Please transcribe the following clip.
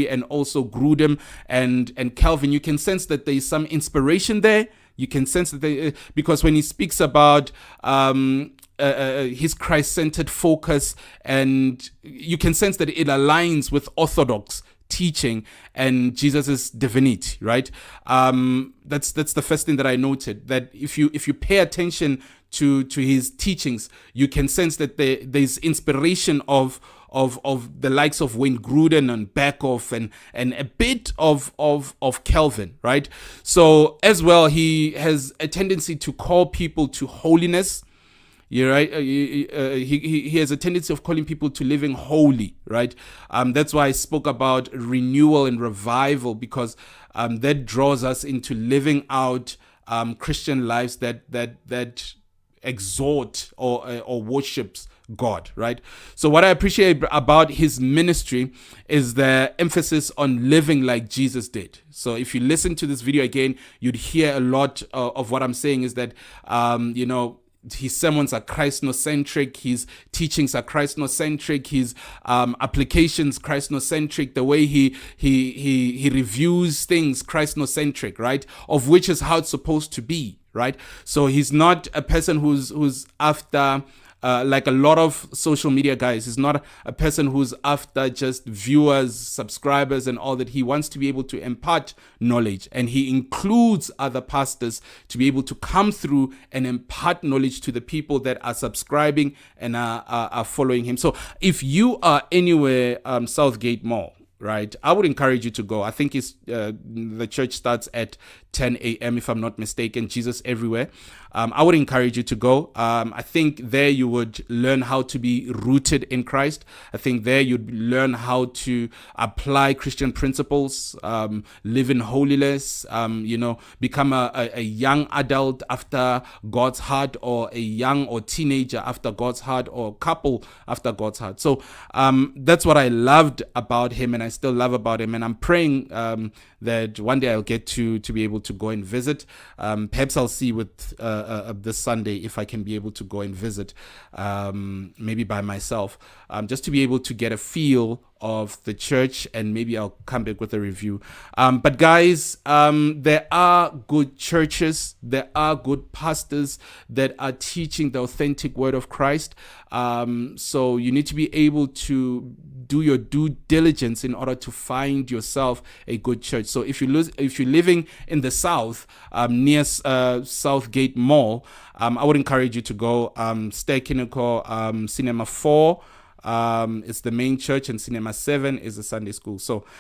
and also Grudem and Calvin, you can sense that there is some inspiration there. You can sense that because when he speaks about his Christ-centered focus, and you can sense that it aligns with orthodox teaching and Jesus's divinity, right? That's the first thing that I noted, that if you pay attention to his teachings, you can sense that there's inspiration of the likes of Wayne Grudem and Berkhoff and a bit of Calvin, right? So as well, he has a tendency to call people to holiness. You're right. He has a tendency of calling people to living holy, right? That's why I spoke about renewal and revival, because that draws us into living out Christian lives that exhort or worships God, right? So what I appreciate about his ministry is the emphasis on living like Jesus did. So if you listen to this video again, you'd hear a lot of what I'm saying is that, his sermons are Christnocentric, his teachings are Christnocentric, his applications Christnocentric, the way he reviews things Christnocentric, right? Of which is how it's supposed to be, right? So he's not a person who's after like a lot of social media guys. He's not a person who's after just viewers, subscribers, and all that. He wants to be able to impart knowledge, and he includes other pastors to be able to come through and impart knowledge to the people that are subscribing and are following him. So if you are anywhere Southgate Mall, right, I would encourage you to go. I think the church starts at 10 a.m. if I'm not mistaken. Jesus Everywhere. I would encourage you to go. I think there you would learn how to be rooted in Christ. I think there you'd learn how to apply Christian principles, live in holiness, become a young adult after God's heart, or a young or teenager after God's heart, or couple after God's heart. So that's what I loved about him, and I still love about him. And I'm praying that one day I'll get to be able to go and visit. Perhaps I'll see with this Sunday if I can be able to go and visit, maybe by myself, just to be able to get a feel of the church, and maybe I'll come back with a review. But guys, there are good churches, there are good pastors that are teaching the authentic word of Christ. So you need to be able to do your due diligence in order to find yourself a good church. So if you're living in the south, near Southgate Mall, I would encourage you to go. Stekiniko Cinema 4 is the main church, and Cinema 7 is the Sunday school. So